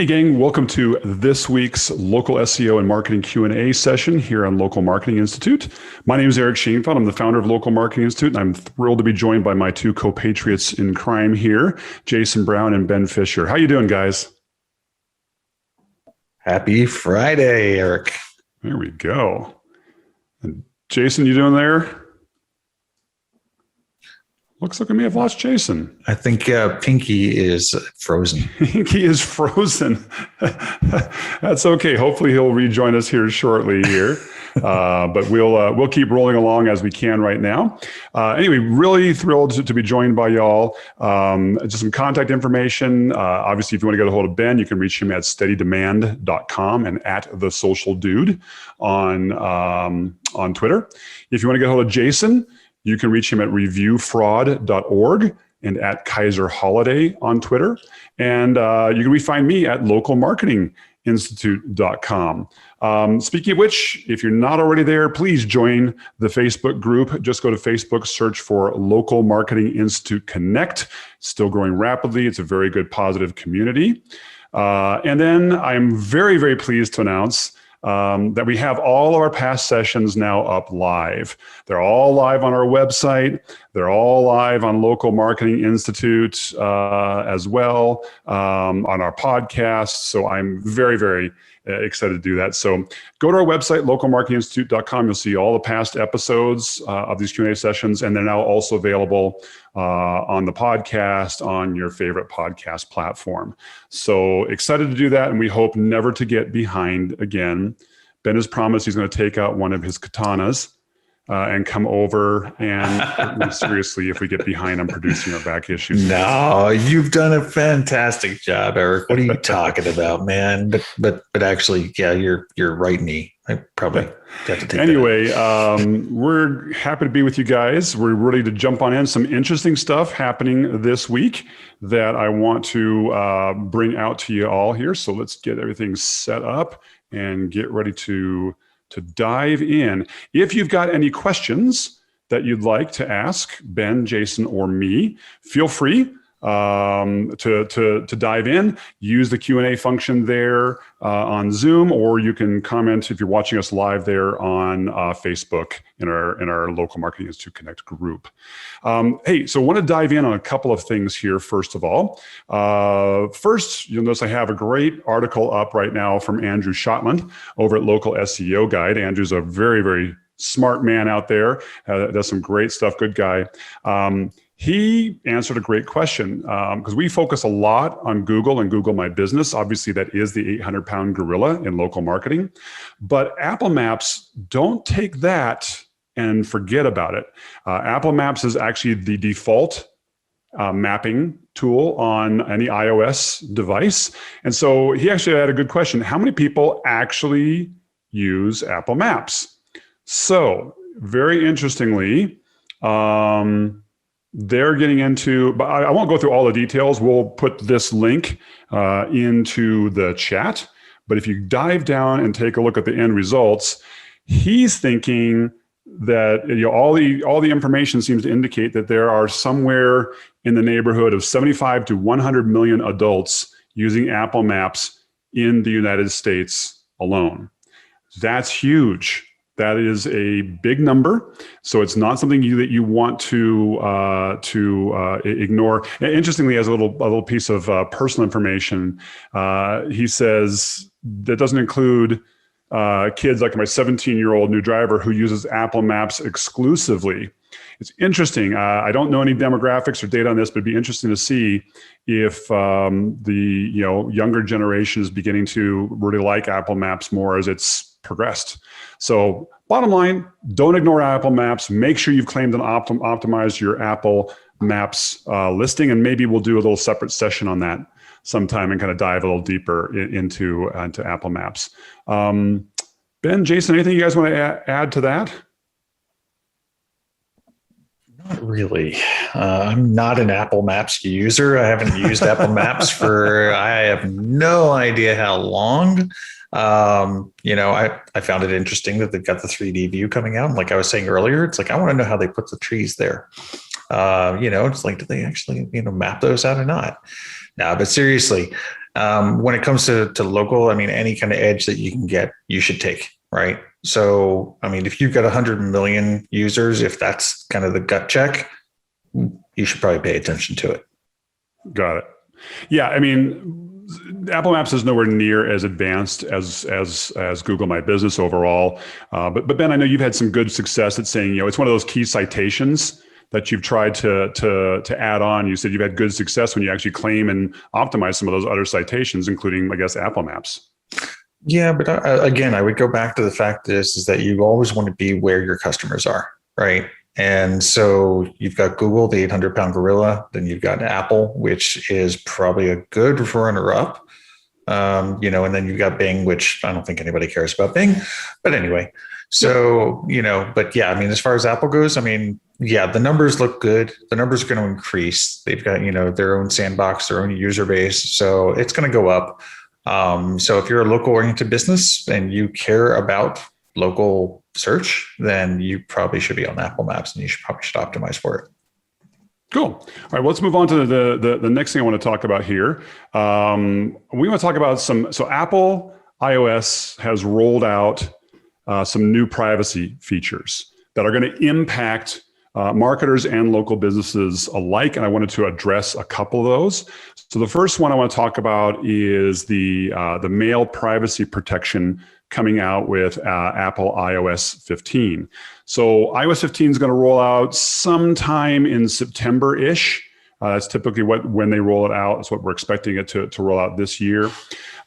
Hey gang, welcome to this week's local SEO and marketing Q&A session here on Local Marketing Institute. My name is Eric Schoenfeld. I'm the founder of Local Marketing Institute, and I'm thrilled to be joined by my two co-patriots in crime here, Jason Brown and Ben Fisher. How you doing, guys? Happy Friday, Eric. There we go. And Jason, you doing there? Looks like we may have lost Jason. I think Pinky is frozen. Pinky is frozen. That's okay. Hopefully he'll rejoin us here shortly here. But we'll keep rolling along as we can right now. Anyway, really thrilled to be joined by y'all. Just some contact information. Obviously, if you want to get a hold of Ben, you can reach him at steadydemand.com and at the social dude on Twitter. If you want to get a hold of Jason, you can reach him at reviewfraud.org and at Kaiser Holiday on Twitter. And you can find me at localmarketinginstitute.com. Speaking of which, if you're not already there, please join the Facebook group. Just go to Facebook, search for Local Marketing Institute Connect. Still growing rapidly. It's a very good, positive community. And then I'm very, very pleased to announce that we have all of our past sessions now up live. They're all live on our website. They're all live on Local Marketing Institute as well, on our podcast. So I'm very, very excited to do that. So go to our website, localmarketinginstitute.com. You'll see all the past episodes of these Q&A sessions, and they're now also available on the podcast on your favorite podcast platform. So excited to do that, and we hope never to get behind again. Ben has promised he's going to take out one of his katanas and come over and hurt me seriously if we get behind on producing our back issues. No, you've done a fantastic job, Eric. What are you talking about, man? But actually, yeah, your right knee. I probably got to take anyway, we're happy to be with you guys. We're ready to jump on in. Some interesting stuff happening this week that I want to bring out to you all here. So let's get everything set up and get ready to dive in. If you've got any questions that you'd like to ask Ben, Jason, or me, feel free to dive in. Use the Q&A function there on Zoom, or you can comment if you're watching us live there on Facebook in our Local Marketing Institute Connect group. Hey, so I want to dive in on a couple of things here. First of all, first, you'll notice I have a great article up right now from Andrew Shotland over at Local SEO Guide. Andrew's a very, very smart man out there, does some great stuff, good guy. He answered a great question because we focus a lot on Google and Google My Business. Obviously, that is the 800-pound gorilla in local marketing. But Apple Maps, don't take that and forget about it. Apple Maps is actually the default mapping tool on any iOS device. And so he actually had a good question. How many people actually use Apple Maps? So very interestingly, they're getting into, but I won't go through all the details. We'll put this link into the chat. But if you dive down and take a look at the end results, he's thinking that all the information seems to indicate that there are somewhere in the neighborhood of 75 to 100 million adults using Apple Maps in the United States alone. That's huge. That is a big number, so it's not something that you want to ignore. And interestingly, as a little piece of personal information, he says that doesn't include kids like my 17-year-old new driver who uses Apple Maps exclusively. It's interesting. I don't know any demographics or data on this, but it'd be interesting to see if the younger generation is beginning to really like Apple Maps more as it's progressed. So bottom line, don't ignore Apple Maps. Make sure you've claimed and optimized your Apple Maps listing, and maybe we'll do a little separate session on that sometime and kind of dive a little deeper into Apple Maps. Ben, Jason, anything you guys want to add to that? Not really. I'm not an Apple Maps user. I haven't used Apple Maps for, I have no idea how long. I found it interesting that they've got the 3D view coming out. And like I was saying earlier, it's like, I want to know how they put the trees there. It's like, do they actually, map those out or not? No, but seriously, When it comes to local, I mean, any kind of edge that you can get, you should take, right? So, I mean, if you've got 100 million users, if that's kind of the gut check, you should probably pay attention to it. Got it. Yeah, I mean, Apple Maps is nowhere near as advanced as Google My Business overall. But Ben, I know you've had some good success at saying, it's one of those key citations that you've tried to add on. You said you've had good success when you actually claim and optimize some of those other citations, including, I guess, Apple Maps. Yeah, but again, I would go back to the fact is that you always want to be where your customers are, right? And so you've got Google, the 800-pound gorilla. Then you've got Apple, which is probably a good runner-up. And then you've got Bing, which I don't think anybody cares about Bing. But anyway, so, but yeah, I mean, as far as Apple goes, I mean, yeah, the numbers look good. The numbers are going to increase. They've got, their own sandbox, their own user base. So it's going to go up. So if you're a local oriented business and you care about local search, then you probably should be on Apple Maps and you should optimize for it. Cool. All right, well, let's move on to the next thing I want to talk about here. We want to talk about so Apple iOS has rolled out some new privacy features that are going to impact marketers and local businesses alike. And I wanted to address a couple of those. So the first one I want to talk about is the mail privacy protection coming out with Apple iOS 15. So iOS 15 is going to roll out sometime in September-ish. That's typically when they roll it out. That's what we're expecting it to roll out this year.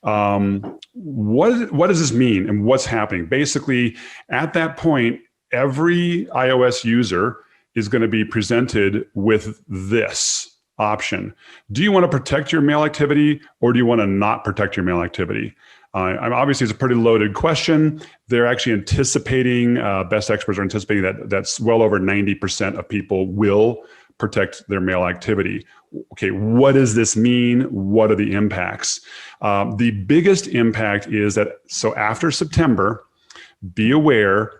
What does this mean and what's happening? Basically, at that point, every iOS user is going to be presented with this option. Do you want to protect your mail activity or do you want to not protect your mail activity? Obviously, it's a pretty loaded question. They're actually anticipating, best experts are anticipating that's well over 90% of people will protect their mail activity. Okay, what does this mean? What are the impacts? The biggest impact is that, so after September, be aware,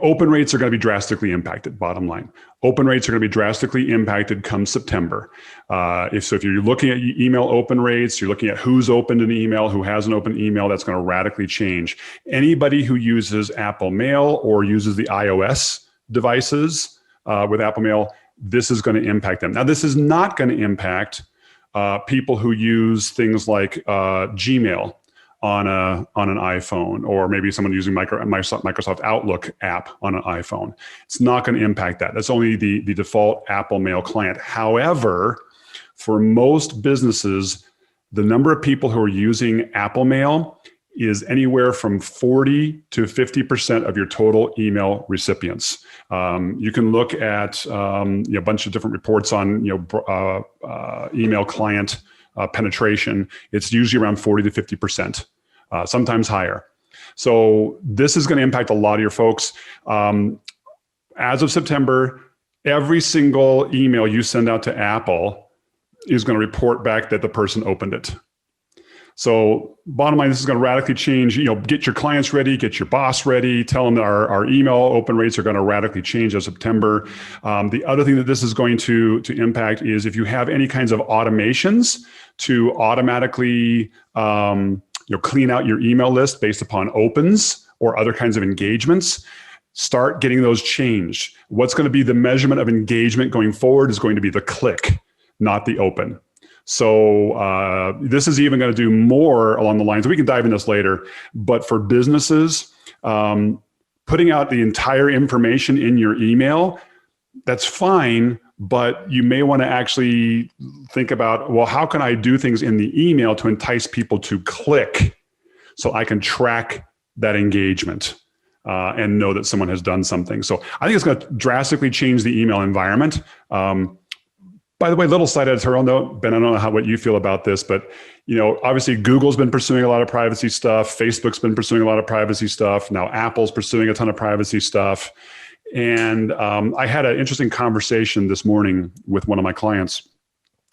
open rates are going to be drastically impacted, bottom line. Open rates are going to be drastically impacted come September. If you're looking at email open rates, you're looking at who's opened an email, who hasn't opened email, that's going to radically change. Anybody who uses Apple Mail or uses the iOS devices with Apple Mail, this is going to impact them. Now, this is not going to impact people who use things like Gmail on an iPhone, or maybe someone using Microsoft Outlook app on an iPhone. It's not going to impact that. That's only the default Apple Mail client. However, for most businesses, the number of people who are using Apple Mail is anywhere from 40 to 50% of your total email recipients. You can look at a bunch of different reports on email client penetration. It's usually around 40 to 50%, sometimes higher. So this is going to impact a lot of your folks. As of September, every single email you send out to Apple is going to report back that the person opened it. So bottom line, this is going to radically change. Get your clients ready, get your boss ready, tell them that our email open rates are going to radically change as September. The other thing that this is going to impact is if you have any kinds of automations to automatically clean out your email list based upon opens or other kinds of engagements, start getting those changed. What's going to be the measurement of engagement going forward is going to be the click, not the open. So this is even going to do more along the lines, we can dive into this later, but for businesses, putting out the entire information in your email, that's fine, but you may want to actually think about, well, how can I do things in the email to entice people to click so I can track that engagement and know that someone has done something. So I think it's going to drastically change the email environment. By the way, little side editorial note, Ben, I don't know what you feel about this, but obviously Google's been pursuing a lot of privacy stuff. Facebook's been pursuing a lot of privacy stuff. Now Apple's pursuing a ton of privacy stuff. And I had an interesting conversation this morning with one of my clients.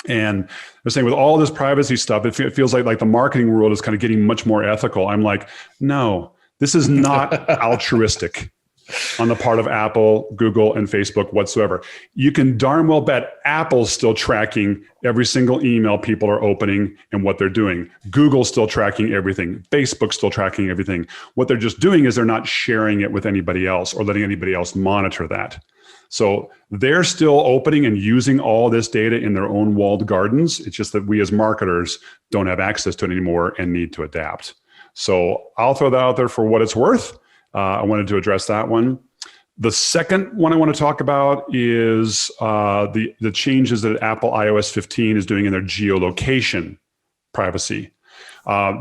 And they're saying with all this privacy stuff, it feels like the marketing world is kind of getting much more ethical. I'm like, no, this is not altruistic. on the part of Apple, Google, and Facebook whatsoever. You can darn well bet Apple's still tracking every single email people are opening and what they're doing. Google's still tracking everything. Facebook's still tracking everything. What they're just doing is they're not sharing it with anybody else or letting anybody else monitor that. So they're still opening and using all this data in their own walled gardens. It's just that we as marketers don't have access to it anymore and need to adapt. So I'll throw that out there for what it's worth. I wanted to address that one. The second one I want to talk about is the changes that Apple iOS 15 is doing in their geolocation privacy.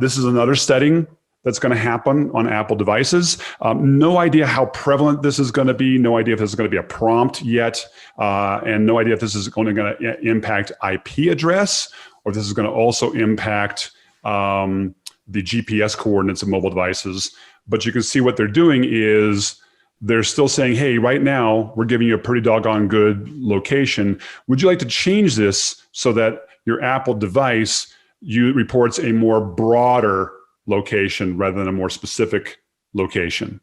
This is another setting that's going to happen on Apple devices. No idea how prevalent this is going to be. No idea if this is going to be a prompt yet. And no idea if this is going to impact IP address or if this is going to also impact the GPS coordinates of mobile devices. But you can see what they're doing is they're still saying, hey, right now we're giving you a pretty doggone good location. Would you like to change this so that your Apple device reports a more broader location rather than a more specific location?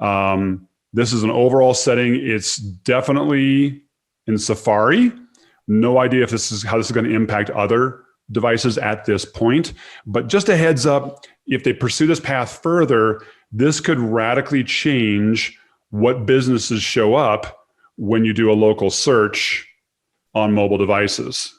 This is an overall setting. It's definitely in Safari. No idea if this is how this is going to impact other devices at this point. But just a heads up, if they pursue this path further, this could radically change what businesses show up when you do a local search on mobile devices.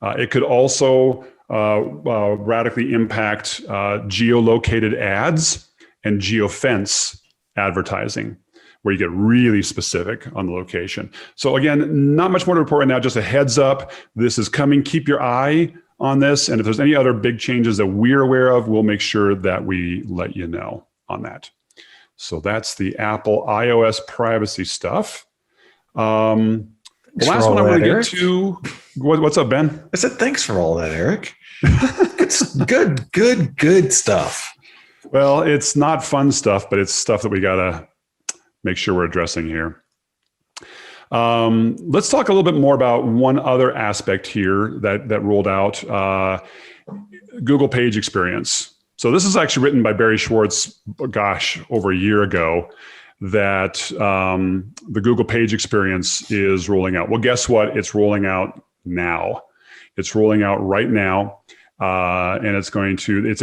It could also radically impact geolocated ads and geofence advertising, where you get really specific on the location. So again, not much more to report right now, just a heads up. This is coming. Keep your eye on this. And if there's any other big changes that we're aware of, we'll make sure that we let you know on that. So that's the Apple iOS privacy stuff. The last one I want to get to, what's up, Ben? I said, thanks for all that, Eric. It's good stuff. Well, it's not fun stuff, but it's stuff that we got to make sure we're addressing here. Let's talk a little bit more about one other aspect here that rolled out, Google Page Experience. So this is actually written by Barry Schwartz, over a year ago, that the Google Page Experience is rolling out. Well, guess what? It's rolling out now. It's rolling out right now. And it's going to, it's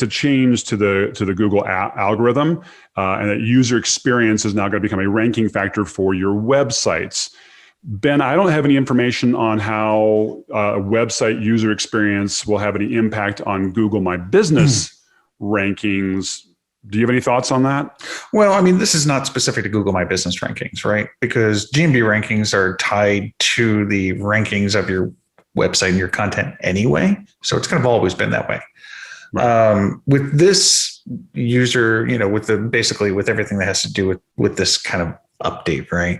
a change to the Google algorithm, and that user experience is now going to become a ranking factor for your websites. Ben, I don't have any information on how website user experience will have any impact on Google My Business rankings. Do you have any thoughts on that? Well, I mean, this is not specific to Google My Business rankings, right? Because GMB rankings are tied to the rankings of your website and your content anyway. So it's kind of always been that way. Right. With this user, with everything that has to do with this kind of update, right?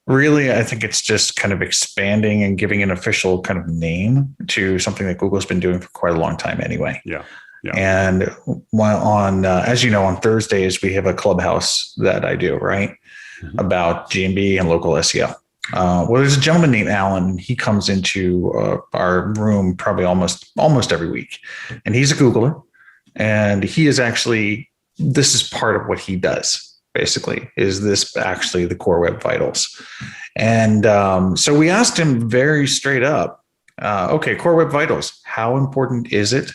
Really, I think it's just kind of expanding and giving an official kind of name to something that Google's been doing for quite a long time anyway. Yeah. And while as you know, on Thursdays, we have a clubhouse that I do, right? Mm-hmm. About GMB and local SEO. Well, there's a gentleman named Alan. He comes into our room probably almost every week, and he's a Googler, and he is actually, this is part of what he does. Basically, is this actually the Core Web Vitals? And so we asked him very straight up, okay, Core Web Vitals, how important is it?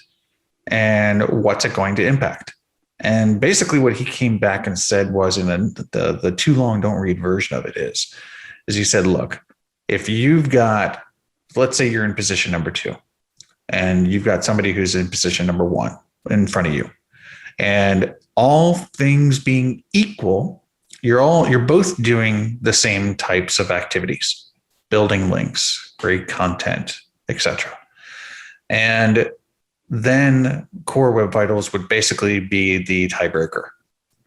And what's it going to impact? And basically what he came back and said was, in the too long don't read version of it is he said, look, if you've got, let's say you're in position number 2 and you've got somebody who's in position number 1 in front of you, and all things being equal, you're both doing the same types of activities, building links, great content, etc. And then Core Web Vitals would basically be the tiebreaker.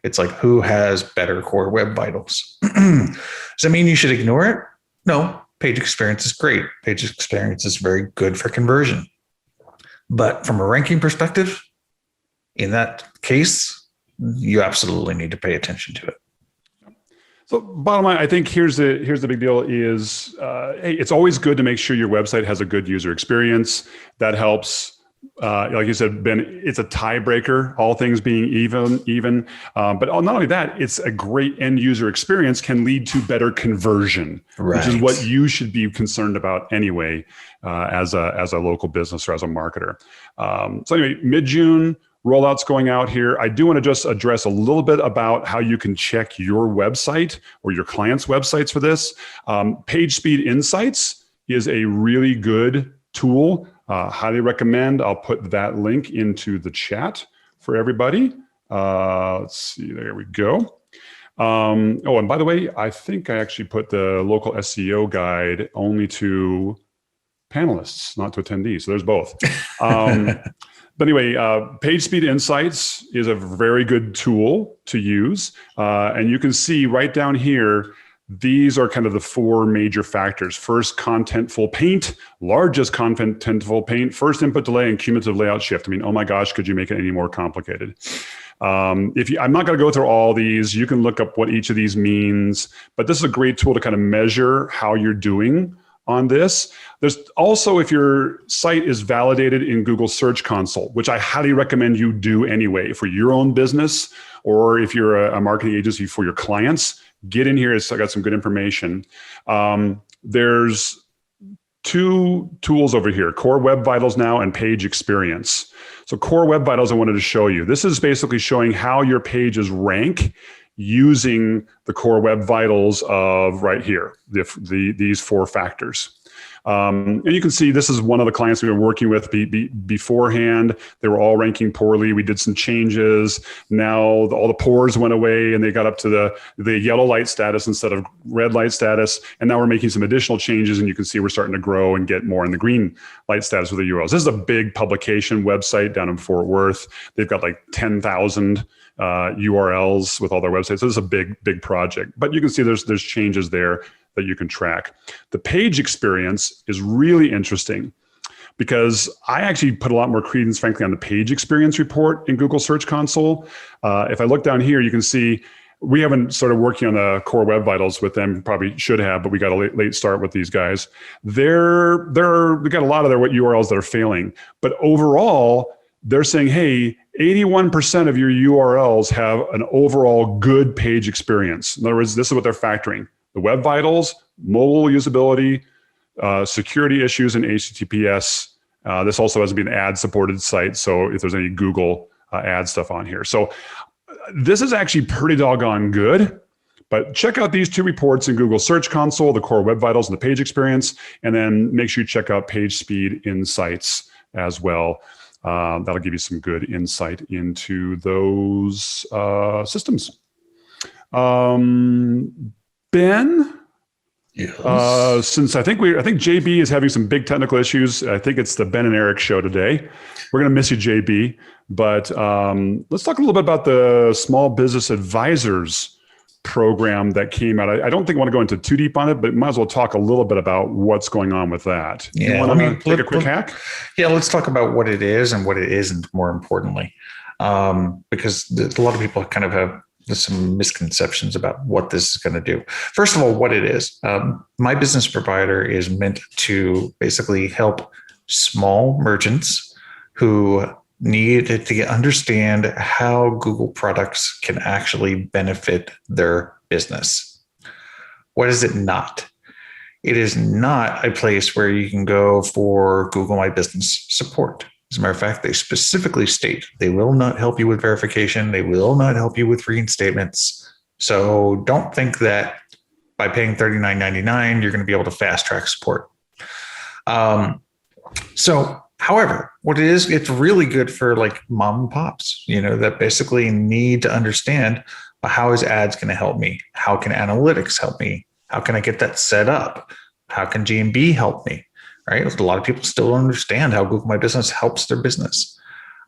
It's like, who has better Core Web Vitals? Does that mean you should ignore it? No, page experience is great. Page experience is very good for conversion. But from a ranking perspective, in that case, you absolutely need to pay attention to it. So bottom line, I think here's the big deal is, hey, it's always good to make sure your website has a good user experience. That helps like you said, Ben, it's a tiebreaker, all things being even. But not only that, it's a great end user experience, can lead to better conversion, which is what you should be concerned about anyway, as a local business or as a marketer. So anyway, mid-June, rollouts going out here. I do want to just address a little bit about how you can check your website or your clients' websites for this. Page Speed Insights is a really good tool. Highly recommend. I'll put that link into the chat for everybody. Let's see, there we go. Oh, and by the way, I think I actually put the local SEO guide only to panelists, not to attendees. So there's both. But anyway, Page Speed Insights is a very good tool to use. And you can see right down here, these are kind of the four major factors. First, contentful paint, largest contentful paint, first input delay, and cumulative layout shift. I mean, oh my gosh, could you make it any more complicated? I'm not going to go through all these. You can look up what each of these means, but this is a great tool to kind of measure how you're doing on this. There's also, if your site is validated in Google Search Console, which I highly recommend you do anyway for your own business, or if you're a marketing agency for your clients, get in here. I got some good information. There's two tools over here, Core Web Vitals now and Page Experience. So Core Web Vitals, I wanted to show you. This is basically showing how your pages rank using the Core Web Vitals of right here, these four factors. And you can see this is one of the clients we were working with beforehand. They were all ranking poorly. We did some changes. Now all the pores went away and they got up to the yellow light status instead of red light status. And now we're making some additional changes, and you can see we're starting to grow and get more in the green light status with the URLs. This is a big publication website down in Fort Worth. They've got like 10,000 URLs with all their websites. So this is a big project, but you can see there's changes there that you can track. The page experience is really interesting because I actually put a lot more credence, frankly, on the page experience report in Google Search Console. If I look down here, you can see we haven't started working on the Core Web Vitals with them, probably should have, but we got a late start with these guys. We got a lot of their URLs that are failing, but overall, they're saying, hey, 81% of your URLs have an overall good page experience. In other words, this is what they're factoring: the Web Vitals, mobile usability, security issues, and HTTPS. This also has to be an ad-supported site, so if there's any Google ad stuff on here. So this is actually pretty doggone good. But check out these two reports in Google Search Console, the Core Web Vitals and the page experience, and then make sure you check out Page Speed Insights as well. That'll give you some good insight into those systems. Ben, yes. Since I think JB is having some big technical issues. I think it's the Ben and Eric show today. We're going to miss you, JB. But let's talk a little bit about the Small Business Advisors program that came out. I don't think I want to go into too deep on it, but might as well talk a little bit about what's going on with that. Yeah, you want to take a quick hack? Yeah, let's talk about what it is and what it isn't, more importantly, because a lot of people kind of have some misconceptions about what this is going to do. First of all, what it is. My business provider is meant to basically help small merchants who need to understand how Google products can actually benefit their business. What is it not? It is not a place where you can go for Google My Business support. As a matter of fact, they specifically state they will not help you with verification. They will not help you with reinstatements. So don't think that by paying $39.99, you're going to be able to fast track support. However, what it is, it's really good for like mom and pops, that basically need to understand, how is ads going to help me? How can analytics help me? How can I get that set up? How can GMB help me? Right? A lot of people still don't understand how Google My Business helps their business.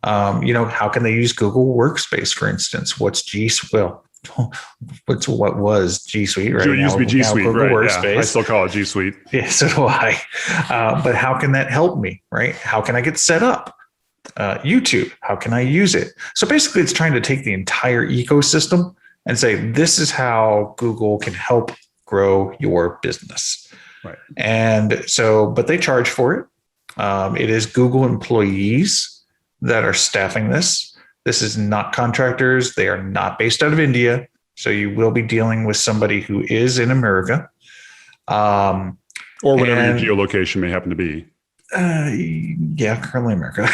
How can they use Google Workspace, for instance? What's G Suite? What was G Suite, right? It used to be G Suite, right? Workspace. Yeah, I still call it G Suite. Yeah, so do I. But how can that help me, right? How can I get set up? YouTube, how can I use it? So basically, it's trying to take the entire ecosystem and say, this is how Google can help grow your business. Right. And so, but they charge for it. It is Google employees that are staffing this. This is not contractors. They are not based out of India. So you will be dealing with somebody who is in America. Or whatever your geolocation may happen to be. Yeah, currently America.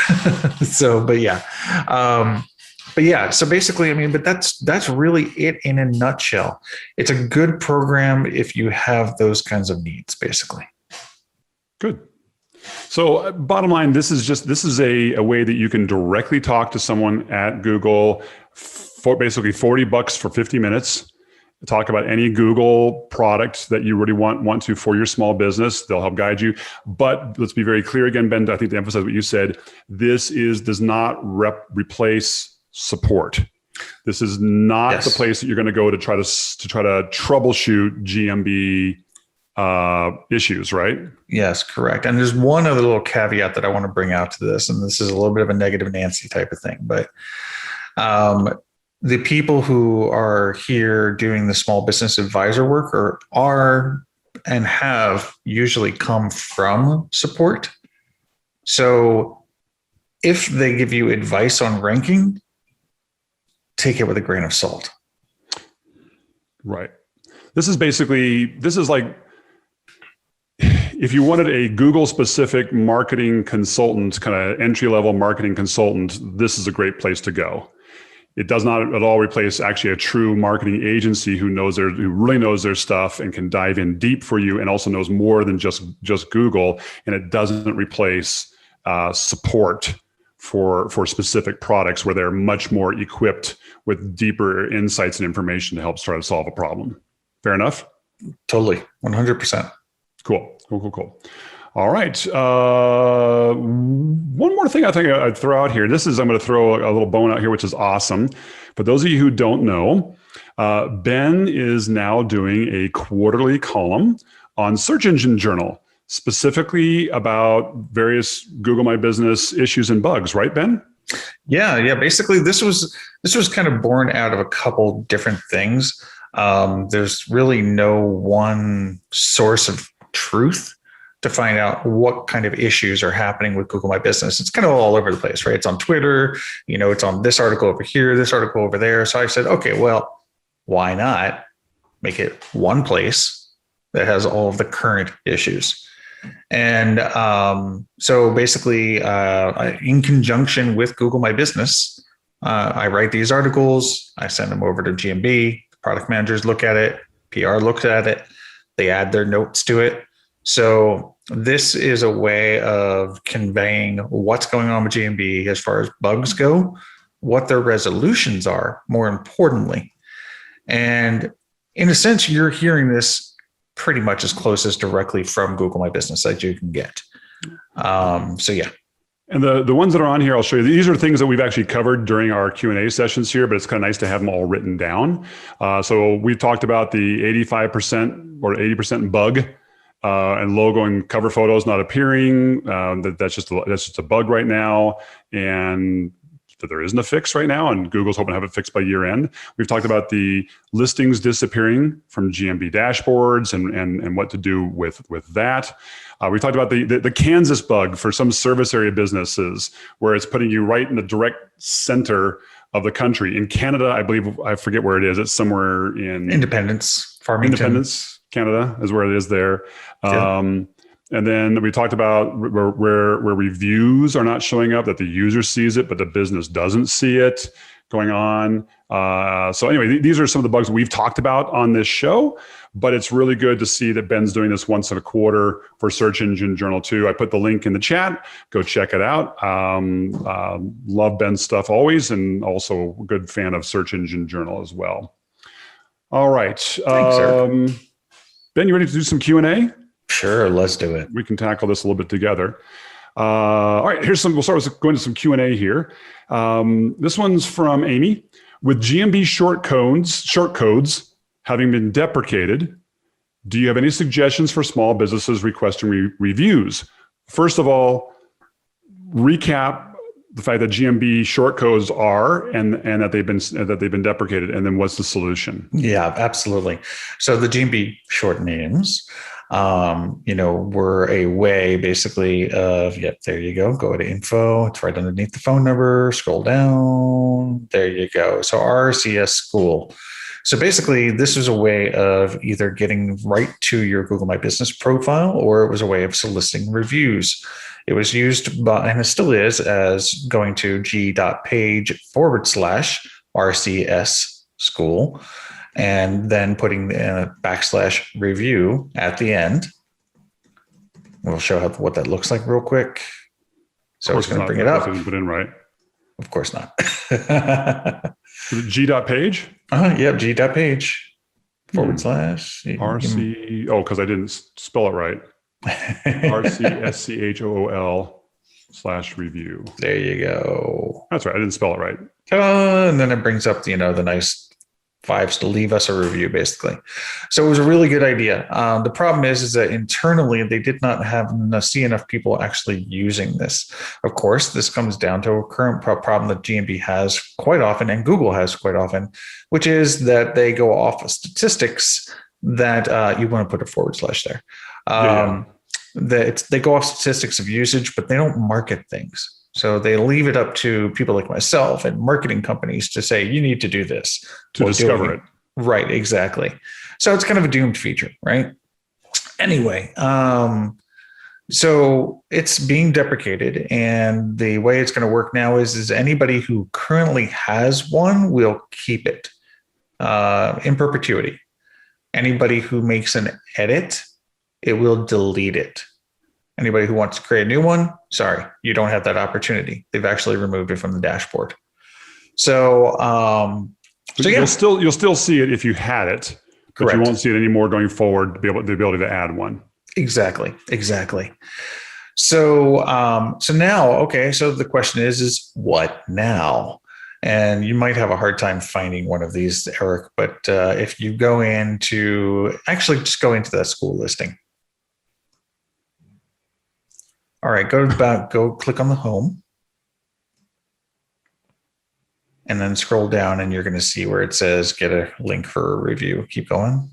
So, but yeah. So basically, I mean, but that's really it in a nutshell. It's a good program if you have those kinds of needs, basically. Good. So bottom line, this is a way that you can directly talk to someone at Google for basically $40 for 50 minutes. Talk about any Google product that you really want to for your small business. They'll help guide you. But let's be very clear again, Ben, I think to emphasize what you said, this does not replace support. This is not the place that you're going to go to try to troubleshoot GMB issues, right? Yes, correct. And there's one other little caveat that I want to bring out to this, and this is a little bit of a negative Nancy type of thing, but the people who are here doing the small business advisor work are and have usually come from support. So if they give you advice on ranking, take it with a grain of salt. Right. This is like, if you wanted a Google specific marketing consultant, kind of entry-level marketing consultant, this is a great place to go. It does not at all replace actually a true marketing agency who really knows their stuff and can dive in deep for you and also knows more than just Google. And it doesn't replace support for specific products where they're much more equipped with deeper insights and information to help try to solve a problem. Fair enough? Totally. 100%. Cool. All right. One more thing I think I'd throw out here. I'm going to throw a little bone out here, which is awesome. For those of you who don't know, Ben is now doing a quarterly column on Search Engine Journal, specifically about various Google My Business issues and bugs, right, Ben? Yeah. Basically, this was kind of born out of a couple different things. There's really no one source of truth to find out what kind of issues are happening with Google My Business. It's kind of all over the place, right? It's on Twitter, it's on this article over here, this article over there. So I said, okay, well, why not make it one place that has all of the current issues? And so basically, in conjunction with Google My Business, I write these articles, I send them over to GMB, product managers look at it, PR looks at it, they add their notes to it. So this is a way of conveying what's going on with GMB as far as bugs go, what their resolutions are, more importantly. And in a sense, you're hearing this pretty much as close as directly from Google My Business as you can get. So yeah. And the ones that are on here, I'll show you. These are things that we've actually covered during our Q&A sessions here, but it's kind of nice to have them all written down. So we talked about the 85% or 80% bug and logo and cover photos not appearing. That's just a bug right now, and that there isn't a fix right now, and Google's hoping to have it fixed by year end. We've talked about the listings disappearing from GMB dashboards and what to do with that. We talked about the Kansas bug for some service area businesses, where it's putting you right in the direct center of the country. In Canada, I believe, I forget where it is. It's somewhere in Independence, Farmington. Independence, Canada is where it is there. Yeah. And then we talked about where reviews are not showing up, that the user sees it, but the business doesn't see it going on. So anyway, these are some of the bugs that we've talked about on this show, but it's really good to see that Ben's doing this once in a quarter for Search Engine Journal too. I put the link in the chat. Go check it out. Love Ben's stuff always, and also a good fan of Search Engine Journal as well. All right. Thanks, sir. Ben, you ready to do some Q&A? Sure, let's do it. We can tackle this a little bit together. All right, we'll start with going to some Q&A here. This one's from Amy. With GMB shortcodes having been deprecated, do you have any suggestions for small businesses requesting reviews? First of all, recap the fact that GMB shortcodes are and that they've been deprecated, and then what's the solution? Yeah, absolutely. So the GMB short names were a way basically of, yep, there you go to info. It's right underneath the phone number. Scroll down. There you go. So RCS School. So basically, this was a way of either getting right to your Google My Business profile, or it was a way of soliciting reviews. It was used by, and it still is, as going to g.page/RCS School, and then putting the /review at the end. We'll show what that looks like real quick. So it's going to bring it up. Put in right. Of course not. G.page? Yep, g.page / RC. Oh, because I didn't spell it right. RCSCHOOL /review. There you go. That's right. I didn't spell it right. And then it brings up, the nice 5s to leave us a review, basically. So it was a really good idea. The problem is that internally they did not see enough people actually using this. Of course, this comes down to a current problem that GMB has quite often, and Google has quite often, which is that they go off of statistics that you want to put a / there. That they go off statistics of usage, but they don't market things. So they leave it up to people like myself and marketing companies to say, you need to do this. To discover it. Right, exactly. So it's kind of a doomed feature, right? Anyway, so it's being deprecated. And the way it's going to work now is anybody who currently has one will keep it in perpetuity. Anybody who makes an edit, it will delete it. Anybody who wants to create a new one, sorry, you don't have that opportunity. They've actually removed it from the dashboard. So, you'll still see it if you had it, but correct. You won't see it anymore going forward. The ability to add one. Exactly. So, now, okay. So the question is what now? And you might have a hard time finding one of these, Eric. But if you go into, just go into that school listing. All right, go click on the home, and then scroll down, and you're going to see where it says get a link for a review. Keep going.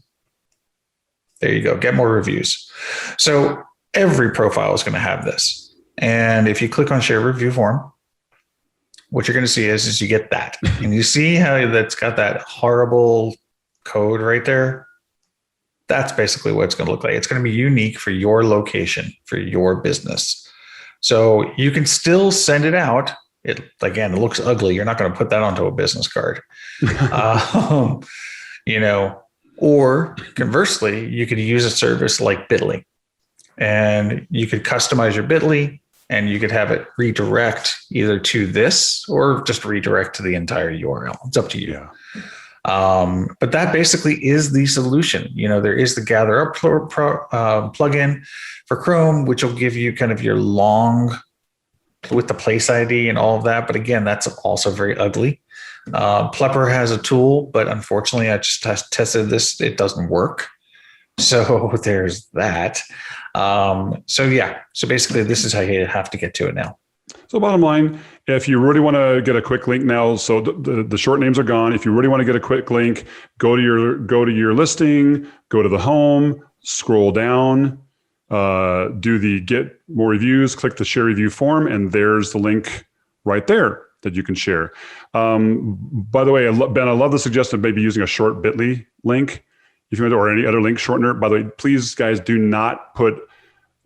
There you go. Get more reviews. So every profile is going to have this. And if you click on share review form, what you're going to see is you get that. And you see how that's got that horrible code right there? That's basically what it's going to look like. It's going to be unique for your location, for your business. So you can still send it out. It looks ugly. You're not going to put that onto a business card. Or conversely, you could use a service like Bitly, and you could customize your Bitly, and you could have it redirect either to this or just redirect to the entire URL. It's up to you. Yeah. But that basically is the solution. There is the Gather Up plugin for Chrome, which will give you kind of your long with the place ID and all of that. But again, that's also very ugly. Plepper has a tool, but unfortunately, I just tested this. It doesn't work. So there's that. So basically, this is how you have to get to it now. So bottom line, if you really want to get a quick link now, so the short names are gone. If you really want to get a quick link, go to your listing, go to the home, scroll down, do the get more reviews, click the share review form, and there's the link right there that you can share. By the way, Ben, I love the suggestion of maybe using a short Bitly link, if you want, or any other link shortener. By the way, please, guys, do not put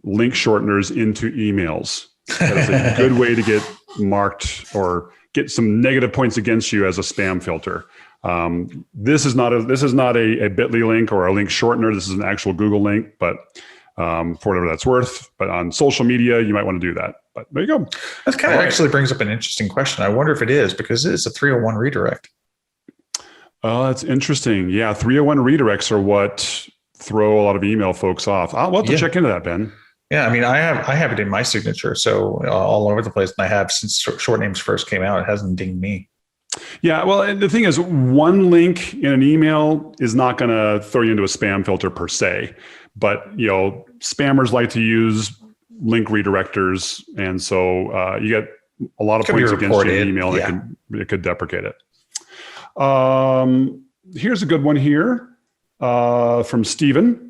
link shorteners into emails. That is a good way to get marked or get some negative points against you as a spam filter. This is not a Bitly link or a link shortener. This is an actual Google link, but for whatever that's worth. But on social media, you might want to do that. But there you go. That kind of actually brings up an interesting question. I wonder if it is, because it is a 301 redirect. Oh, that's interesting. Yeah, 301 redirects are what throw a lot of email folks off. I'll have to check into that, Ben. Yeah, I mean, I have it in my signature, so all over the place. And I have since short names first came out. It hasn't dinged me. Yeah, well, and the thing is, one link in an email is not going to throw you into a spam filter per se. But spammers like to use link redirectors, and so you get a lot of points against you in email. Yeah. It could deprecate it. Here's a good one here from Steven.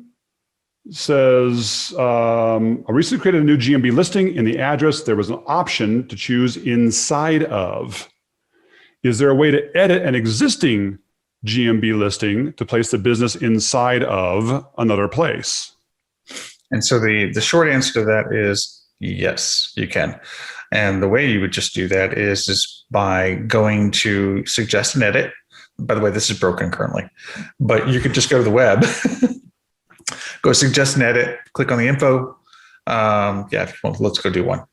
says, I recently created a new GMB listing. In the address, there was an option to choose inside of. Is there a way to edit an existing GMB listing to place the business inside of another place? And so the short answer to that is yes, you can. And the way you would just do that is by going to suggest and edit. By the way, this is broken currently, but you could just go to the web, go suggest and edit, click on the info. Let's go do one.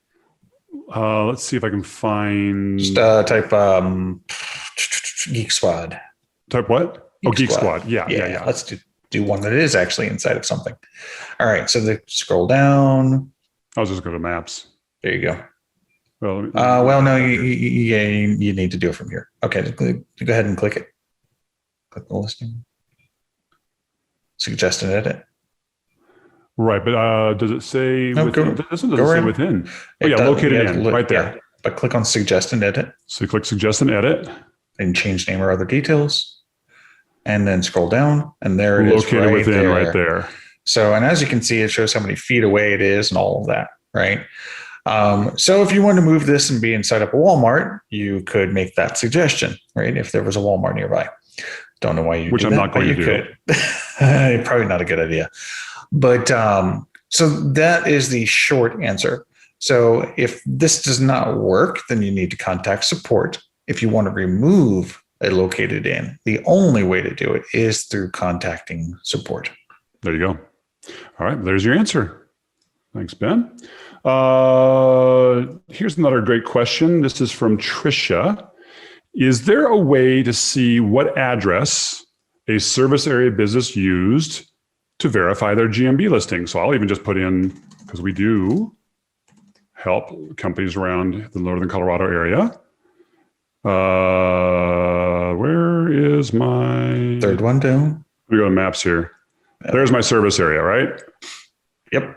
Let's see if I can find. Just type Geek Squad. Type what? Geek Squad. Yeah. Let's do one that is actually inside of something. All right. So scroll down. I'll just go to maps. There you go. Well, no, you need to do it from here. Okay. Go ahead and click it. Click the listing. Suggest and edit. Right. But does it say within? This one doesn't say within. Oh, yeah. Located in right there. Yeah, but click on suggest and edit. So you click suggest and edit. And change name or other details. And then scroll down, and there it is. Located within right there. So, and as you can see, it shows how many feet away it is and all of that, right? So if you want to move this and be inside of a Walmart, you could make that suggestion, right? If there was a Walmart nearby. Don't know why you Which do I'm that, not going to do. Could. Probably not a good idea. But so that is the short answer. So if this does not work, then you need to contact support. If you want to remove a located in, the only way to do it is through contacting support. There you go. All right, there's your answer. Thanks, Ben. Here's another great question. This is from Trisha. Is there a way to see what address a service area business used to verify their GMB listing? So I'll even just put in, because we do help companies around the Northern Colorado area. Where is my third one down? Let me go to maps here. There's my service area, right? Yep.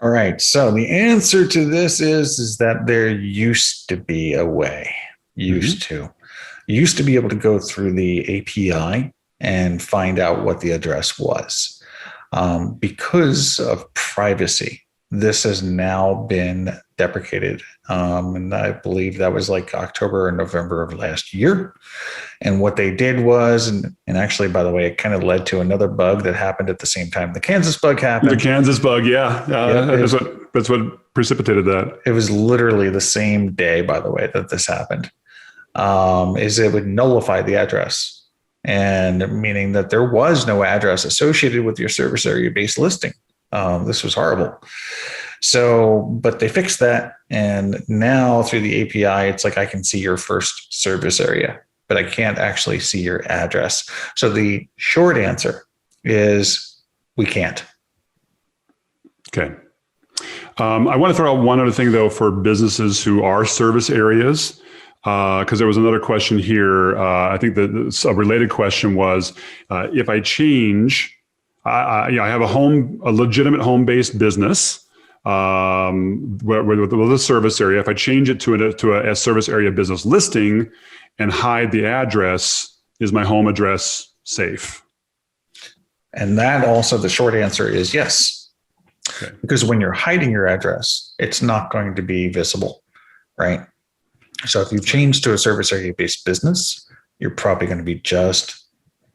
All right. So the answer to this is that there used to be a way. Used to be able to go through the API and find out what the address was. Because of privacy, this has now been deprecated. And I believe that was like October or November of last year. And what they did was, and actually, by the way, it kind of led to another bug that happened at the same time. The Kansas bug happened. The Kansas bug, yeah. That's what precipitated that. It was literally the same day, by the way, that this happened. Is it would nullify the address, and meaning that there was no address associated with your service area based listing. This was horrible. So, but they fixed that. And now through the API, it's like I can see your first service area, but I can't actually see your address. So the short answer is we can't. Okay. I want to throw out one other thing, though, for businesses who are service areas, because there was another question here. I think that a related question was, if I change, I have a legitimate home-based business with a service area. If I change it to a service area business listing and hide the address, is my home address safe? And that also, the short answer is yes. Okay. Because when you're hiding your address, it's not going to be visible, right? So if you change to a service area based business, you're probably going to be just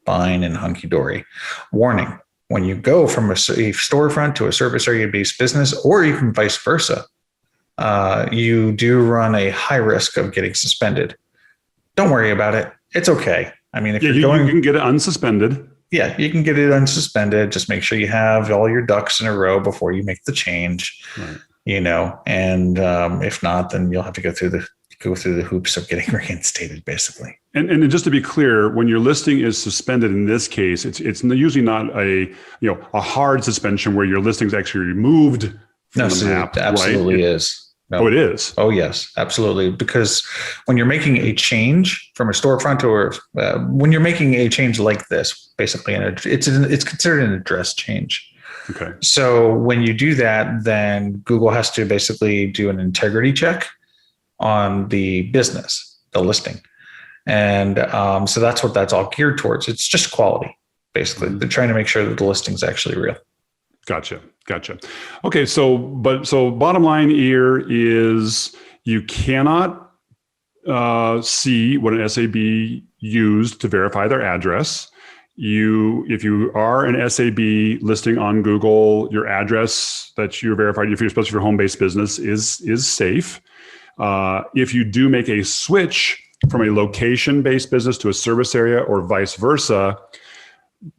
fine and hunky-dory. Warning, when you go from a storefront to a service area based business, or even vice versa, you do run a high risk of getting suspended. Don't worry about it. It's okay. I mean, if you can get it unsuspended. Yeah, you can get it unsuspended. Just make sure you have all your ducks in a row before you make the change. Right. And if not, then you'll have to go through the hoops of getting reinstated, basically. And just to be clear, when your listing is suspended, in this case, it's usually not a hard suspension where your listing is actually removed from the map. It absolutely is. No. Oh, it is. Oh, yes, absolutely. Because when you're making a change from a storefront, or when you're making a change like this, basically, it's considered an address change. Okay. So when you do that, then Google has to basically do an integrity check on the business, the listing. And so that's what that's all geared towards. It's just quality, basically. They're trying to make sure that the listing is actually real. Gotcha. Okay, so bottom line here is you cannot see what an SAB used to verify their address. If you are an SAB listing on Google, your address that you're verified, if you're supposed to your home-based business, is safe. If you do make a switch from a location-based business to a service area or vice versa,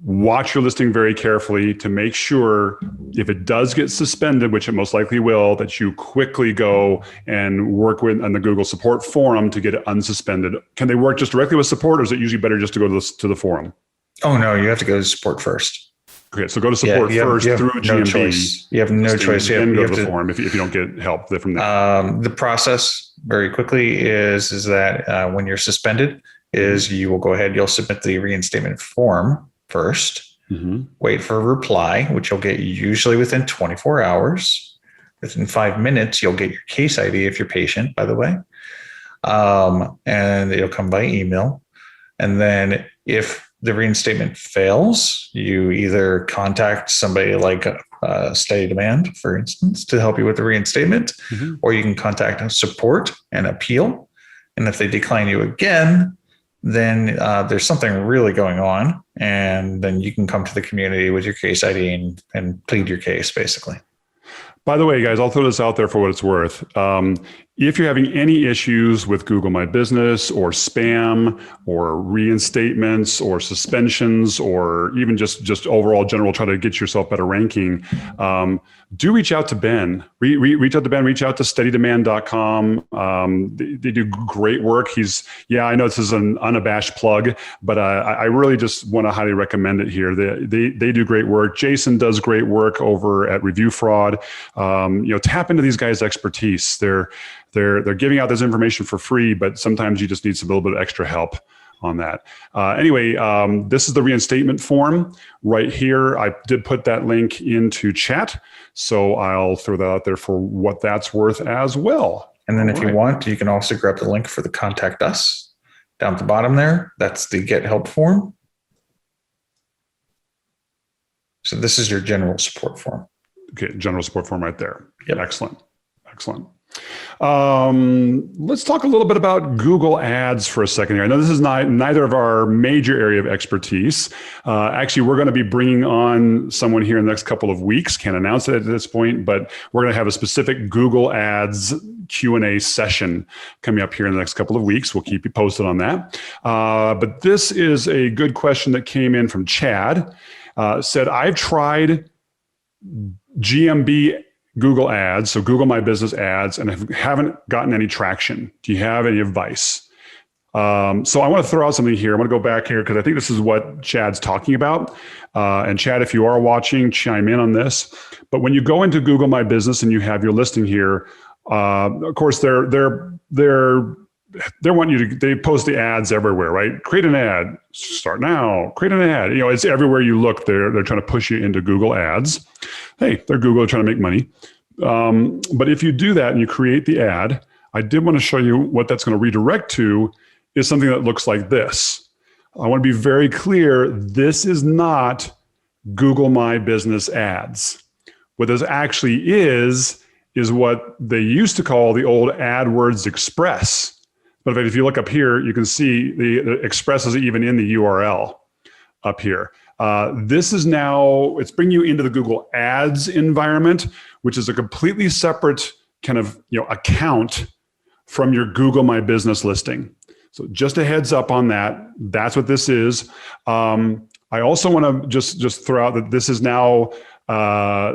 watch your listing very carefully to make sure if it does get suspended, which it most likely will, that you quickly go and work on the Google support forum to get it unsuspended. Can they work just directly with support, or is it usually better just to go to the forum? Oh, no, you have to go to support first. Okay, so go to support first through GMB. Choice. You have no choice. Then go to the forum if you don't get help from there. The process very quickly is that when you're suspended, you will go ahead, you'll submit the reinstatement form first, wait for a reply, which you'll get usually within 24 hours. Within 5 minutes, you'll get your case ID if you're patient, by the way. And it'll come by email. And then if the reinstatement fails, you either contact somebody like Steady Demand, for instance, to help you with the reinstatement, or you can contact support and appeal. And if they decline you again, then there's something really going on, and then you can come to the community with your case ID and plead your case, basically. By the way, guys, I'll throw this out there for what it's worth. If you're having any issues with Google My Business or spam or reinstatements or suspensions or even just overall general try to get yourself better ranking, do reach out to Ben. Reach out to Ben, reach out to steadydemand.com. They do great work. I know this is an unabashed plug, but I really just want to highly recommend it here. They do great work. Jason does great work over at Review Fraud. Tap into these guys' expertise. They're giving out this information for free, but sometimes you just need a little bit of extra help on that. Anyway, this is the reinstatement form right here. I did put that link into chat, so I'll throw that out there for what that's worth as well. And then if you want, you can also grab the link for the Contact Us down at the bottom there. That's the Get Help form. So this is your general support form. Okay, general support form right there. Yep. Excellent. Let's talk a little bit about Google Ads for a second here. I know this is neither of our major area of expertise. Actually, we're going to be bringing on someone here in the next couple of weeks. Can't announce it at this point, but we're going to have a specific Google Ads Q&A session coming up here in the next couple of weeks. We'll keep you posted on that. But this is a good question that came in from Chad. Said, I've tried GMB Google Ads, so Google My Business Ads, and haven't gotten any traction. Do you have any advice? So I want to throw out something here. I'm going to go back here because I think this is what Chad's talking about. And Chad, if you are watching, chime in on this. But when you go into Google My Business and you have your listing here, of course, they want you to, they post the ads everywhere, right? Create an ad, start now, create an ad. It's everywhere you look. They're trying to push you into Google Ads. Hey, they're Google trying to make money. But if you do that and you create the ad, I did want to show you what that's going to redirect to is something that looks like this. I want to be very clear. This is not Google My Business Ads. What this actually is what they used to call the old AdWords Express. But if you look up here, you can see the Express is even in the URL up here. This is now, it's bringing you into the Google Ads environment, which is a completely separate kind of account from your Google My Business listing. So just a heads up on that. That's what this is. I also want to just throw out that this is now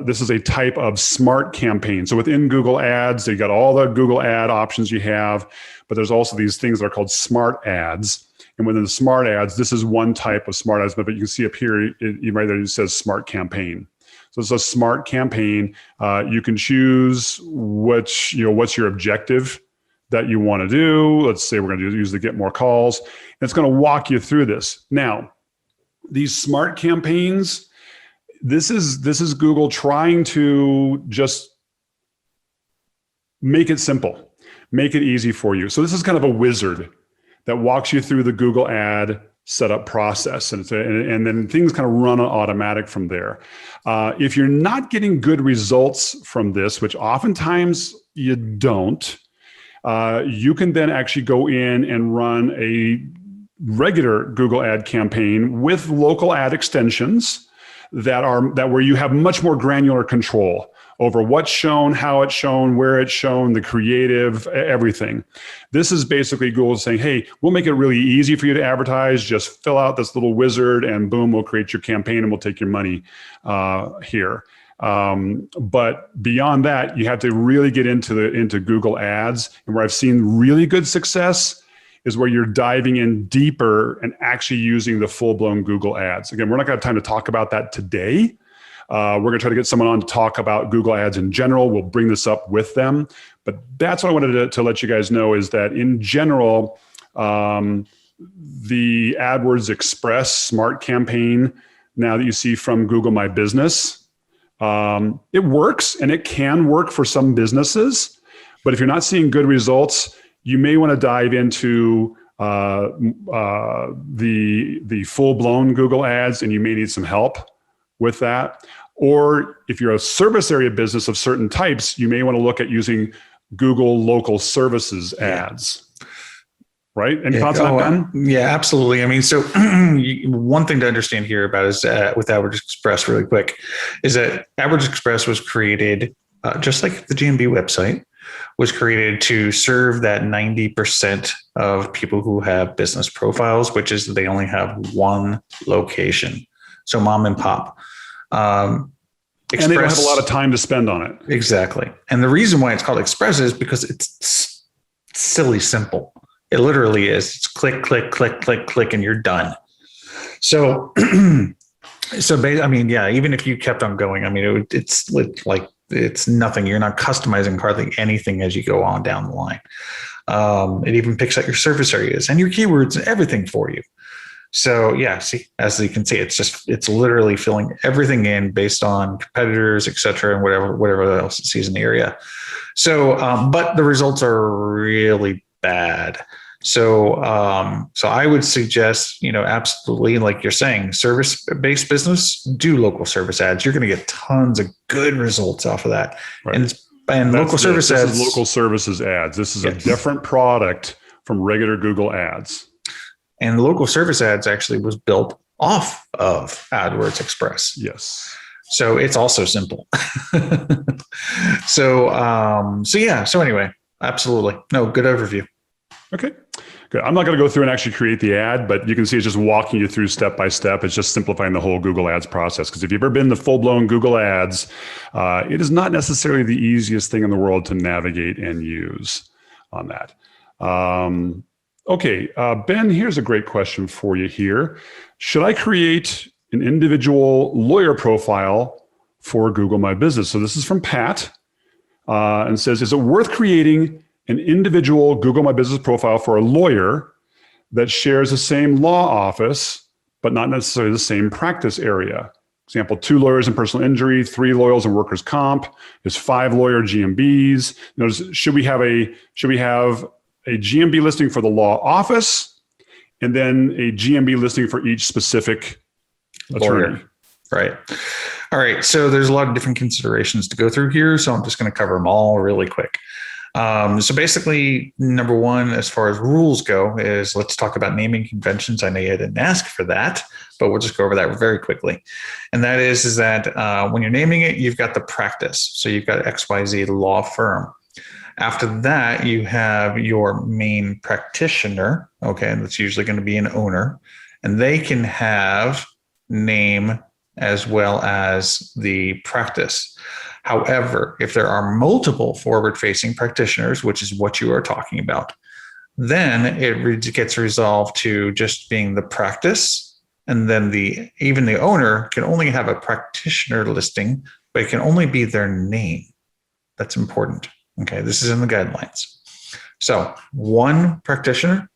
this is a type of smart campaign. So within Google Ads, you got all the Google ad options you have, but there's also these things that are called smart ads. And within the smart ads, this is one type of smart ads, but you can see up here, right there, it says smart campaign. So it's a smart campaign. You can choose what's your objective that you want to do. Let's say we're going to use the get more calls. And it's going to walk you through this. Now, these smart campaigns, this is Google trying to just make it simple, make it easy for you. So this is kind of a wizard that walks you through the Google ad setup process, and then things kind of run on automatic from there. If you're not getting good results from this, which oftentimes you don't, you can then actually go in and run a regular Google ad campaign with local ad extensions that where you have much more granular control over what's shown, how it's shown, where it's shown, the creative, everything. This is basically Google saying, hey, we'll make it really easy for you to advertise. Just fill out this little wizard and boom, we'll create your campaign and we'll take your money here. But beyond that, you have to really get into Google Ads. And where I've seen really good success is where you're diving in deeper and actually using the full-blown Google Ads. Again, we're not going to have time to talk about that today. We're going to try to get someone on to talk about Google Ads in general. We'll bring this up with them. But that's what I wanted to let you guys know, is that in general, the AdWords Express Smart campaign now that you see from Google My Business, it works, and it can work for some businesses. But if you're not seeing good results, you may want to dive into the full-blown Google Ads, and you may need some help with that. Or if you're a service area business of certain types, you may want to look at using Google Local Services ads. Right? Any thoughts on that, Ben? Yeah, absolutely. I mean, so one thing to understand here about is with AdWords Express really quick is that AdWords Express was created just like the GMB website was created to serve that 90% of people who have business profiles, which is they only have one location. So mom and pop. And they don't have a lot of time to spend on it. Exactly. And the reason why it's called Express is because it's silly simple. It literally is. It's click, click, click, click, click, and you're done. So, I mean, yeah, even if you kept on going, I mean, it's like, it's nothing. You're not customizing hardly anything as you go on down the line. It even picks out your surface areas and your keywords and everything for you. So yeah, see, as you can see, it's literally filling everything in based on competitors, et cetera, and whatever else it sees in the area. So, but the results are really bad. So, so I would suggest, absolutely, like you're saying, service-based business, do local service ads. You're going to get tons of good results off of that. Right. And local service ads. This is local services ads. This is a different product from regular Google Ads. And local service ads actually was built off of AdWords Express. Yes. So it's also simple. So anyway, absolutely. No, good overview. Okay, good. I'm not going to go through and actually create the ad, but you can see it's just walking you through step by step. It's just simplifying the whole Google Ads process. Because if you've ever been the full-blown Google Ads, it is not necessarily the easiest thing in the world to navigate and use on that. Okay, Ben, here's a great question for you here. Should I create an individual lawyer profile for Google My Business? So this is from Pat, and says, is it worth creating an individual Google My Business profile for a lawyer that shares the same law office, but not necessarily the same practice area? Example, 2 lawyers in personal injury, 3 lawyers in workers' comp. There's 5 lawyer GMBs. Should we have a GMB listing for the law office, and then a GMB listing for each specific attorney? Lawyer. Right. All right. So there's a lot of different considerations to go through here. So I'm just going to cover them all really quick. So basically, number one, as far as rules go, is let's talk about naming conventions. I know you didn't ask for that, but we'll just go over that very quickly. And that is that when you're naming it, you've got the practice. So you've got XYZ law firm. After that, you have your main practitioner. Okay, and that's usually going to be an owner. And they can have name as well as the practice. However, if there are multiple forward-facing practitioners, which is what you are talking about, then it gets resolved to just being the practice. And then even the owner can only have a practitioner listing, but it can only be their name. That's important. Okay, this is in the guidelines. So one practitioner,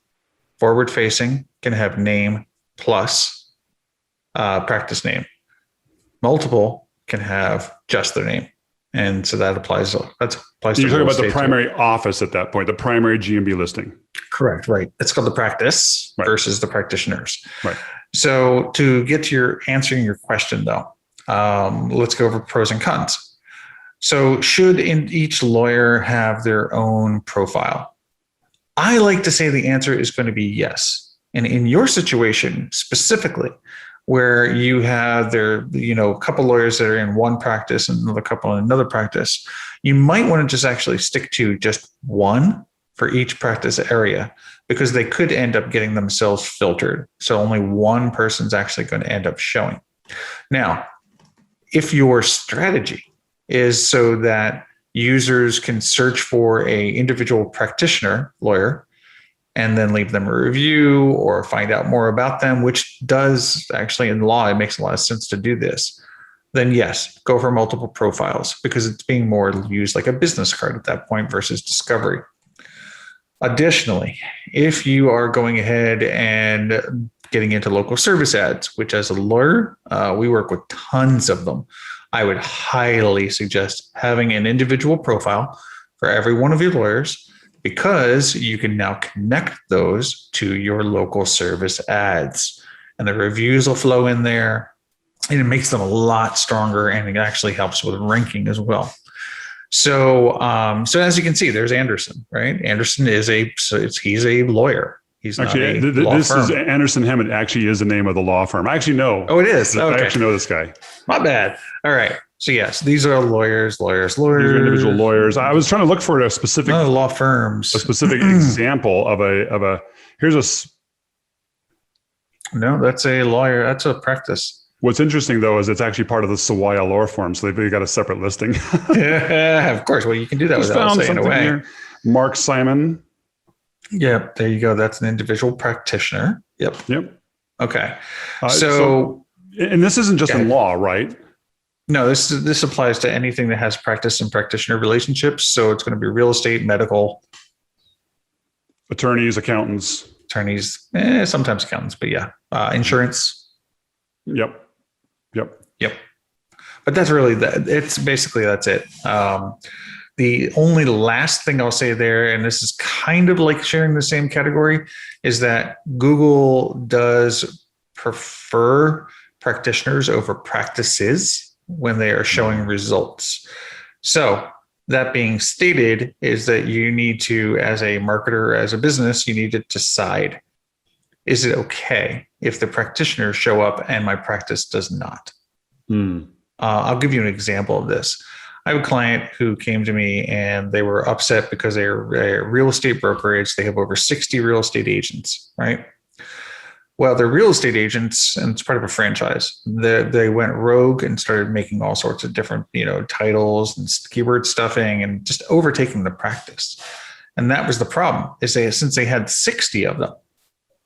forward-facing, can have name plus practice name. Multiple can have just their name. And so that applies. That applies to You're talking about the estate primary office at that point, the primary GMB listing. Correct. Right. It's called the practice versus the practitioners. Right. So to get to answering your question though, let's go over pros and cons. So should each lawyer have their own profile? I like to say the answer is going to be yes. And in your situation specifically, where you have a couple lawyers that are in one practice and another couple in another practice, you might want to just actually stick to just one for each practice area, because they could end up getting themselves filtered. So only one person's actually going to end up showing. Now, if your strategy is so that users can search for a individual practitioner lawyer and then leave them a review or find out more about them, which does actually in law, it makes a lot of sense to do this, then yes, go for multiple profiles, because it's being more used like a business card at that point versus discovery. Additionally, if you are going ahead and getting into local service ads, which as a lawyer, we work with tons of them, I would highly suggest having an individual profile for every one of your lawyers, because you can now connect those to your local service ads, and the reviews will flow in there, and it makes them a lot stronger, and it actually helps with ranking as well. So as you can see, there's Anderson, right? Anderson he's a lawyer. He's actually, not a law this firm. is Anderson Hammond. Actually, is the name of the law firm. I actually know. Oh, it is. Okay. I actually know this guy. My bad. All right. So yes, these are lawyers. These are individual lawyers. I was trying to look for a specific law firms. A specific example of a. Here's No, that's a lawyer. That's a practice. What's interesting though is it's actually part of the Sawaya law firm, so they've got a separate listing. Yeah, of course. Well, you can do that without saying away. Here. Mark Simon. Yep, there you go. That's an individual practitioner. Yep. Okay. And this isn't just in law, right? No, this applies to anything that has practice and practitioner relationships. So it's going to be real estate, medical, attorneys, accountants, sometimes accountants, but yeah, insurance. Yep. But that's really that's it. The only last thing I'll say there, and this is kind of like sharing the same category, is that Google does prefer practitioners over practices when they are showing results. So that being stated, is that you need to, as a marketer, as a business, you need to decide, is it okay if the practitioners show up and my practice does not? I'll give you an example of this. I have a client who came to me and they were upset because they're a real estate brokerage. They have over 60 real estate agents, right? Well, they're real estate agents, and it's part of a franchise. They went rogue and started making all sorts of different, titles and keyword stuffing and just overtaking the practice. And that was the problem. Since they had 60 of them,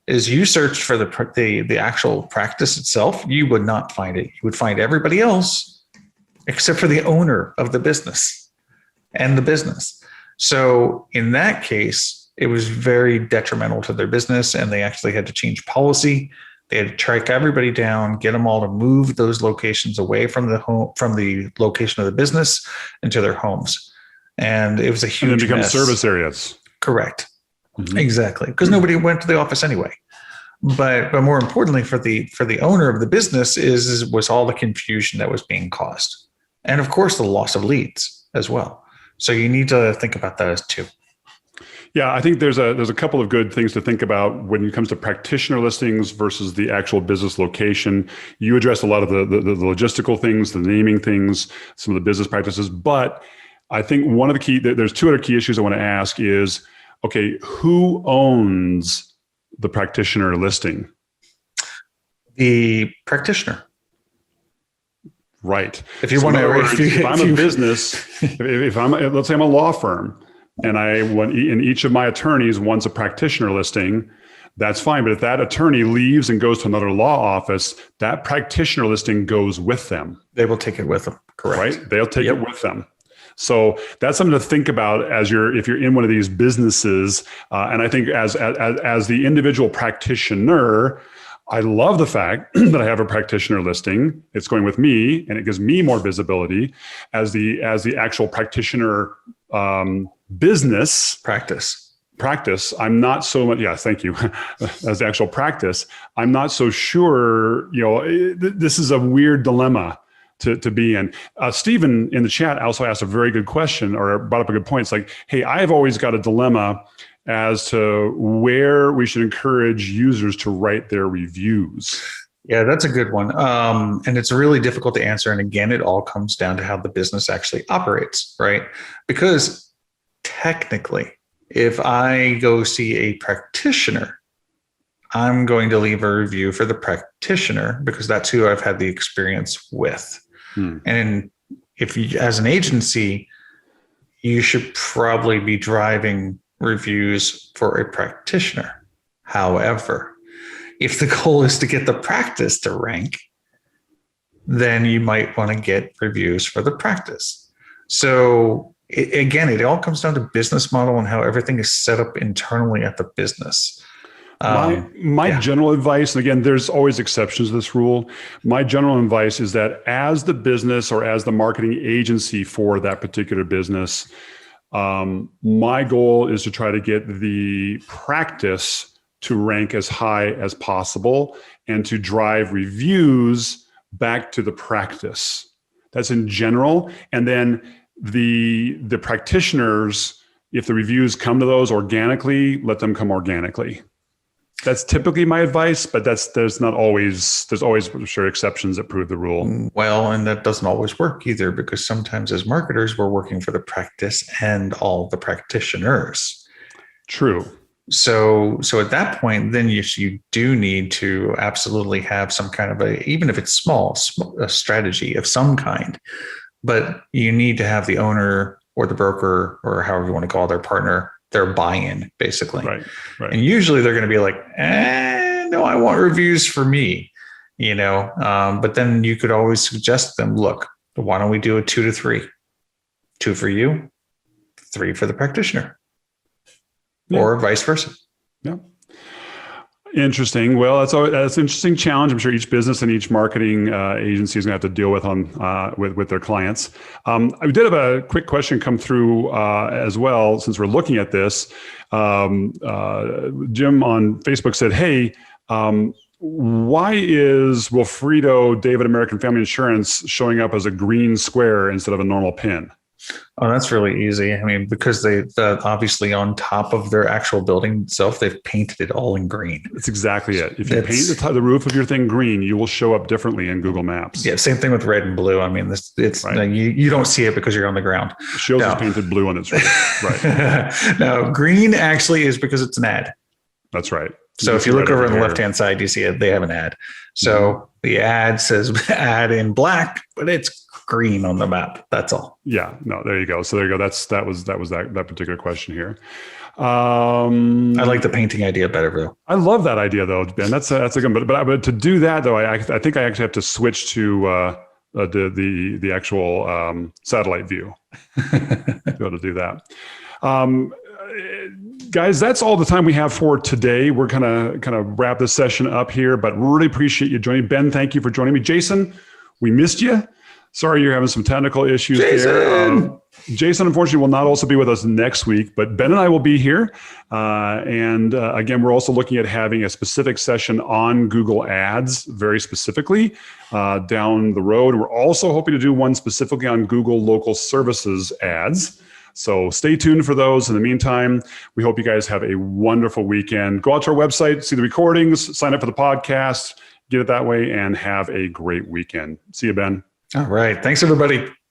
is you searched for the actual practice itself, you would not find it. You would find everybody else except for the owner of the business and the business. So in that case, it was very detrimental to their business, and they actually had to change policy. They had to track everybody down, get them all to move those locations away from the location of the business into their homes. And it was a huge mess. And then become service areas. Correct. Mm-hmm. Exactly. Because nobody went to the office anyway. But more importantly for the owner of the business was all the confusion that was being caused. And of course the loss of leads as well. So you need to think about that as too. Yeah, I think there's a couple of good things to think about when it comes to practitioner listings versus the actual business location. You addressed a lot of the logistical things, the naming things, some of the business practices. But I think one of there's two other key issues I want to ask is, okay, who owns the practitioner listing? The practitioner. Right. If you want to, if I'm a business, let's say I'm a law firm, and each of my attorneys wants a practitioner listing, that's fine. But if that attorney leaves and goes to another law office, that practitioner listing goes with them. They will take it with them. Correct. Right? They'll take it with them. So that's something to think about if you're in one of these businesses. And I think as the individual practitioner, I love the fact that I have a practitioner listing. It's going with me, and it gives me more visibility as the actual practitioner business practice. I'm not so much. Yeah, thank you. As the actual practice, I'm not so sure. This is a weird dilemma to be in. Stephen in the chat also asked a very good question, or brought up a good point. It's like, hey, I've always got a dilemma as to where we should encourage users to write their reviews. Yeah, that's a good one. And it's really difficult to answer. And again, it all comes down to how the business actually operates, right? Because technically, if I go see a practitioner, I'm going to leave a review for the practitioner because that's who I've had the experience with. And if you, as an agency, you should probably be driving reviews for a practitioner. However, if the goal is to get the practice to rank, then you might want to get reviews for the practice. So again, it all comes down to business model and how everything is set up internally at the business. My general advice, and again, there's always exceptions to this rule. My general advice is that as the business or as the marketing agency for that particular business, my goal is to try to get the practice to rank as high as possible and to drive reviews back to the practice. That's in general. And then the practitioners, if the reviews come to those organically, let them come organically. That's typically my advice, but there's always for sure exceptions that prove the rule. Well, and that doesn't always work either, because sometimes as marketers, we're working for the practice and all the practitioners. True. So at that point, then you do need to absolutely have some kind of even if it's small, a strategy of some kind, but you need to have the owner or the broker or however you want to call their partner, their buy-in, basically. Right. And usually they're going to be like, no, I want reviews for me, but then you could always suggest them, look, why don't we do a 2 to 3, 2 for you, 3 for the practitioner, or vice versa. Yeah. Interesting. Well, that's an interesting challenge. I'm sure each business and each marketing agency is going to have to deal with with their clients. I did have a quick question come through as well, since we're looking at this. Jim on Facebook said, "Hey, why is Wilfredo David American Family Insurance showing up as a green square instead of a normal pin?" Oh, that's really easy. I mean, because they obviously on top of their actual building itself, they've painted it all in green. That's exactly it. If you paint the roof of your thing green, you will show up differently in Google Maps. Yeah, same thing with red and blue. I mean, it's right. You don't see it because you're on the ground. Shields is painted blue on its roof. Right. No, green actually is because it's an ad. That's right. So if you look over on the left-hand side, you see it. They have an ad. So the ad says ad in black, but it's green on the map. That's all. Yeah. No, there you go. So there you go. That was that particular question here. I like the painting idea better, though. I love that idea, though, Ben. That's a good. But to do that, though, I think I actually have to switch to the actual satellite view to be able to do that. Guys, that's all the time we have for today. We're kind of wrap this session up here, but really appreciate you joining. Ben, thank you for joining me. Jason, we missed you. Sorry you're having some technical issues there. Jason, unfortunately, will not also be with us next week, but Ben and I will be here. And again, we're also looking at having a specific session on Google Ads, very specifically, down the road. We're also hoping to do one specifically on Google Local Services ads. So stay tuned for those. In the meantime, we hope you guys have a wonderful weekend. Go out to our website, see the recordings, sign up for the podcast, get it that way, and have a great weekend. See you, Ben. All right. Thanks, everybody.